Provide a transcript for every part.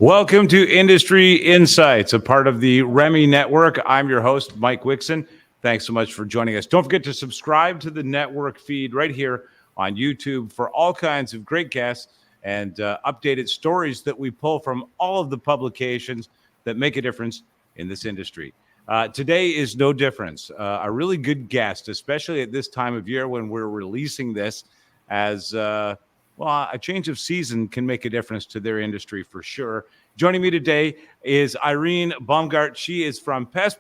Welcome to Industry Insights, a part of the REMI Network. I'm your host, Mike Wixon. Thanks so much for joining us. Don't forget to subscribe to the network feed right here on YouTube for all kinds of great guests and updated stories that we pull from all of the publications that make a difference in this industry. Today is no difference. A really good guest, especially at this time of year when we're releasing this as a change of season can make a difference to their industry for sure. Joining me today is Iriene Baumgart. She is from Pest,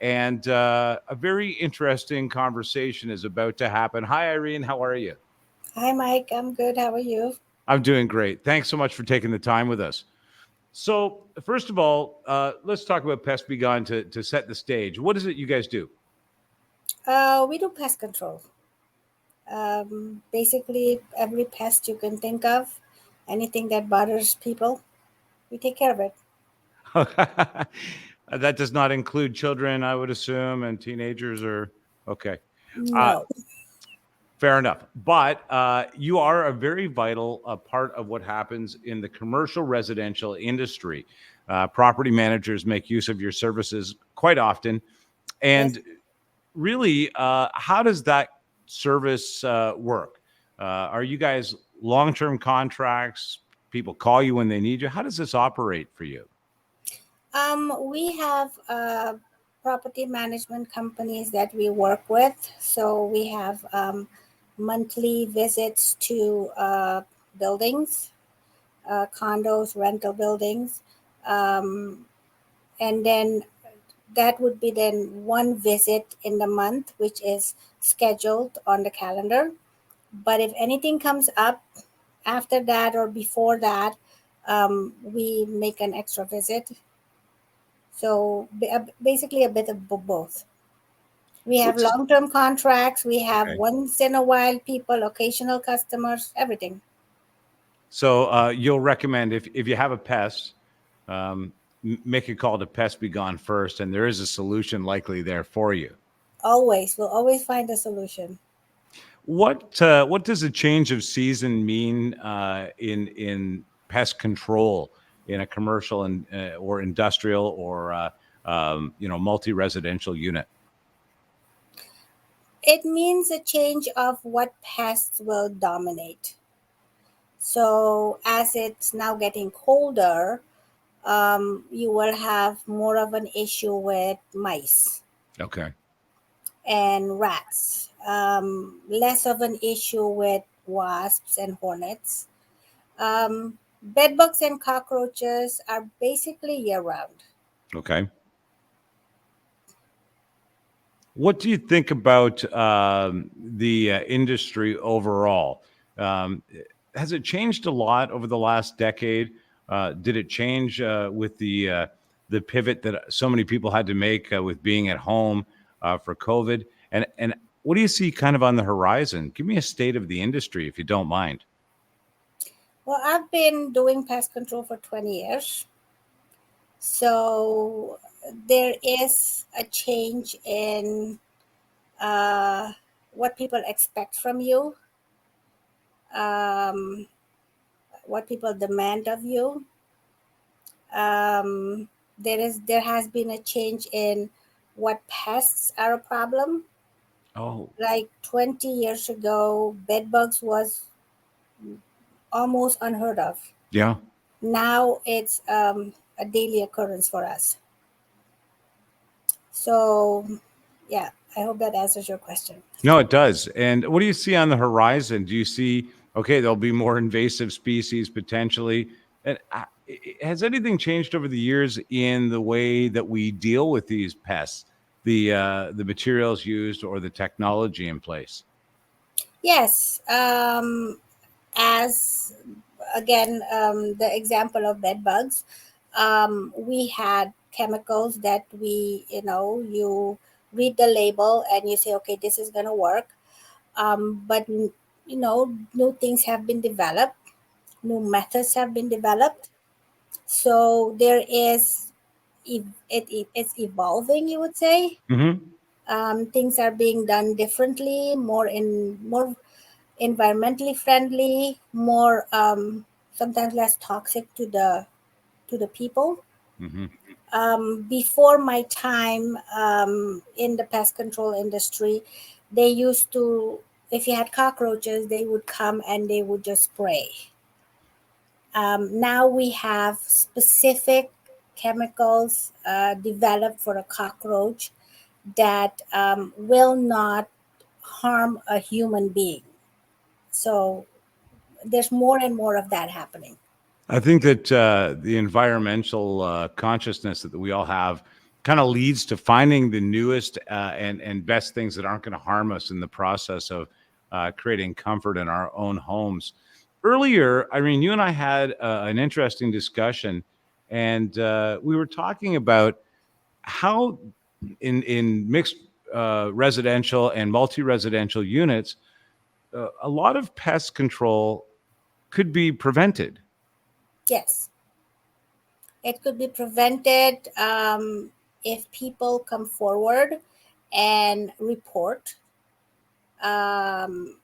and a very interesting conversation is about to happen. Hi, Iriene. How are you? Hi, Mike. I'm good. How are you? I'm doing great. Thanks so much for taking the time with us. So, first of all, let's talk about Pest to set the stage. What is it you guys do? We do pest control. Basically, every pest you can think of, anything that bothers people, we take care of it. That does not include children, I would assume, and teenagers or okay. Uh, No. Fair enough. But you are a very vital part of what happens in the commercial residential industry. Property managers make use of your services quite often. Yes. And really, how does that service work? Are you guys long term contracts? People call you when they need you. How does this operate for you? We have property management companies that we work with. So we have monthly visits to buildings, condos, rental buildings. Um, and then that would be then one visit in the month, which is scheduled on the calendar. But if anything comes up after that or before that, we make an extra visit. So basically, a bit of both. We have What's long term contracts, we have okay? once in a while people, occasional customers, everything. So you'll recommend if you have a pest, make a call to Pest Be Gone first, and there is a solution likely there for you. Always, we'll always find a solution. What does a change of season mean in pest control in a commercial and or industrial or multi-residential unit? It means a change of what pests will dominate. So as it's now getting colder, you will have more of an issue with mice Okay. and rats, less of an issue with wasps and hornets. Bed bugs and cockroaches are basically year round. Okay. What do you think about the industry overall? Um, has it changed a lot over the last decade? Did it change with the pivot that so many people had to make with being at home for COVID? And what do you see kind of on the horizon? Give me a state of the industry, if you don't mind. Well, I've been doing pest control for 20 years. So there is a change in uh, what people expect from you, um, what people demand of you. There has been a change in what pests are a problem. Oh, Like 20 years ago, bed bugs was almost unheard of. yeah. Now it's a daily occurrence for us. So, yeah, I hope that answers your question. No, it does. And what do you see on the horizon? Do you see, okay, there'll be more invasive species potentially? And has anything changed over the years in the way that we deal with these pests, the materials used or the technology in place? Yes, as again, the example of bed bugs, we had chemicals that you read the label and you say, okay, this is going to work. But new things have been developed, new methods have been developed. So there is, it's evolving, you would say. Hmm. Things are being done differently, more environmentally friendly, more sometimes less toxic to the to the people. Hmm. Before my time in the pest control industry, they used to, if you had cockroaches, they would come and they would just spray. Now we have specific chemicals developed for a cockroach that will not harm a human being. So there's more and more of that happening. I think that the environmental consciousness that we all have kind of leads to finding the newest and best things that aren't going to harm us in the process of creating comfort in our own homes. Earlier, Irene, you and I had an interesting discussion, and we were talking about how in mixed residential and multi-residential units, a lot of pest control could be prevented. Yes, it could be prevented if people come forward and report. Um,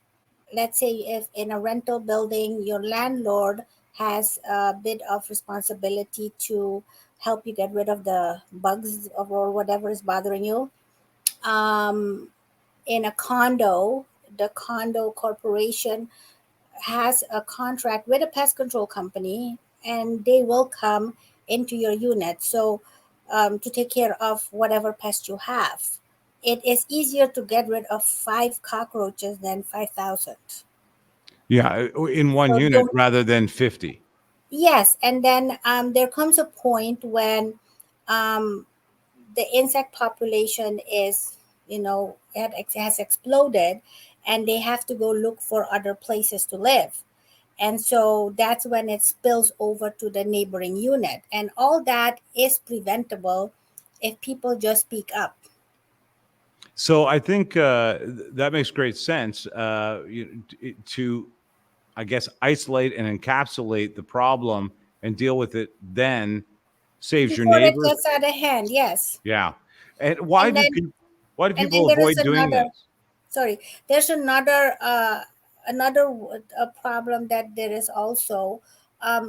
let's say if in a rental building, your landlord has a bit of responsibility to help you get rid of the bugs or whatever is bothering you. Um, in a condo, the condo corporation has a contract with a pest control company and they will come into your unit. So, to take care of whatever pest you have, it is easier to get rid of 5 cockroaches than 5,000. Yeah, in one So unit don't, rather than 50. yes, and then there comes a point when um, the insect population is, has exploded, and they have to go look for other places to live. And so that's when it spills over to the neighboring unit. And all that is preventable if people just speak up. So I think that makes great sense to, I guess, isolate and encapsulate the problem and deal with it then saves your Before it neighbors. gets out of hand, yes. Yeah. And And then why do and then people there is avoid doing another, this? sorry, there's another problem that there is also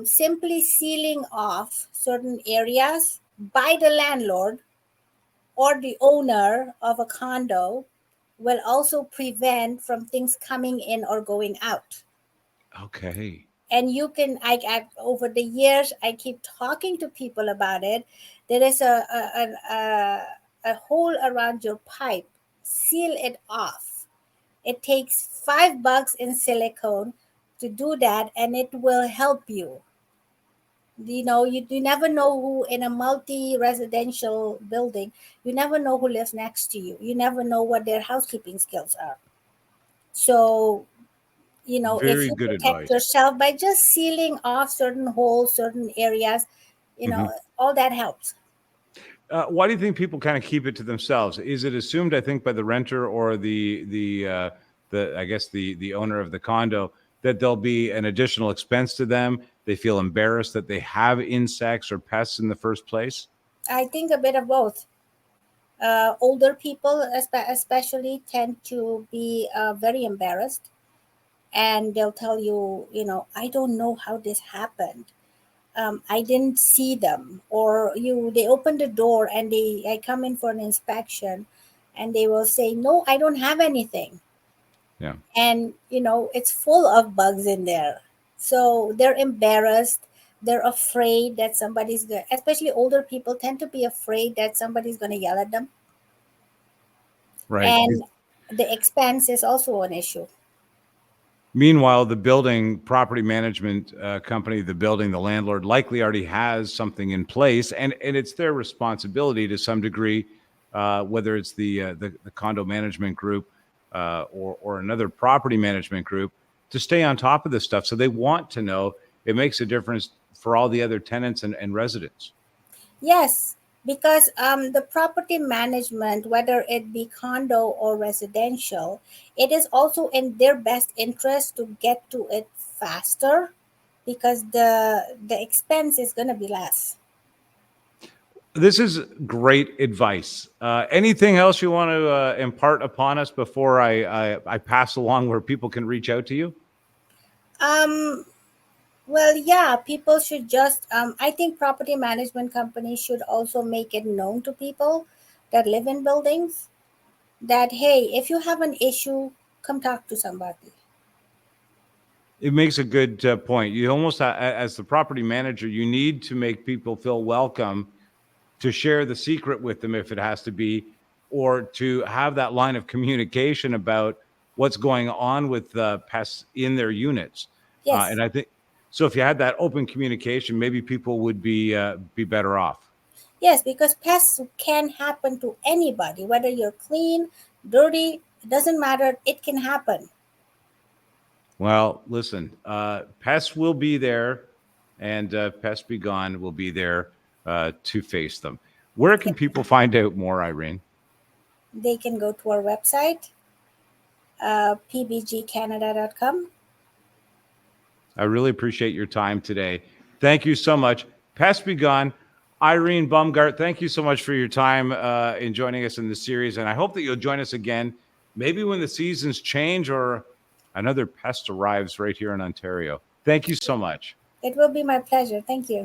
simply sealing off certain areas by the landlord or the owner of a condo will also prevent from things coming in or going out. Okay. And you can, over the years, I keep talking to people about it. There is a hole around your pipe. Seal it off. It takes $5 in silicone to do that, and it will help you. You never know who in a multi-residential building. You never know who lives next to you. You never know what their housekeeping skills are. So, if Very you good protect advice. yourself by just sealing off certain holes, certain areas, Mhm. all that helps. Why do you think people kind of keep it to themselves? Is it assumed, I think, by the renter or the I guess the owner of the condo that there'll be an additional expense to them? They feel embarrassed that they have insects or pests in the first place. I think a bit of both. Older people, especially, tend to be very embarrassed, and they'll tell you, I don't know how this happened. I didn't see them, or they open the door and I come in for an inspection, and they will say, no, I don't have anything, Yeah. and it's full of bugs in there. So they're embarrassed. They're afraid that somebody's going, especially older people tend to be afraid that somebody's going to yell at them, Right. and the expense is also an issue. Meanwhile, the building property management company, the landlord likely already has something in place, and it's their responsibility to some degree, whether it's the condo management group or another property management group, to stay on top of this stuff. So they want to know. It makes a difference for all the other tenants and residents. Yes, because the property management, whether it be condo or residential, it is also in their best interest to get to it faster, because the expense is going to be less. This is great advice. Anything else you want to impart upon us before I pass along where people can reach out to you? Um, Well, yeah, people should just, I think property management companies should also make it known to people that live in buildings that, hey, if you have an issue, come talk to somebody. It makes a good point. You almost, as the property manager, you need to make people feel welcome to share the secret with them if it has to be, or to have that line of communication about what's going on with pests in their units. Yes, And I think so. If you had that open communication, maybe people would be better off. yes, because pests can happen to anybody, whether you're clean, dirty, it doesn't matter, it can happen. Well, listen, pests will be there, and Pest Be Gone will be there to face them. Where can people find out more, Irene? They can go to our website, pbgcanada.com. I really appreciate your time today. Thank you so much. Pest Be Gone. Iriene Baumgart, thank you so much for your time in joining us in the series. And I hope that you'll join us again, maybe when the seasons change or another pest arrives right here in Ontario. Thank you so much. It will be my pleasure. Thank you.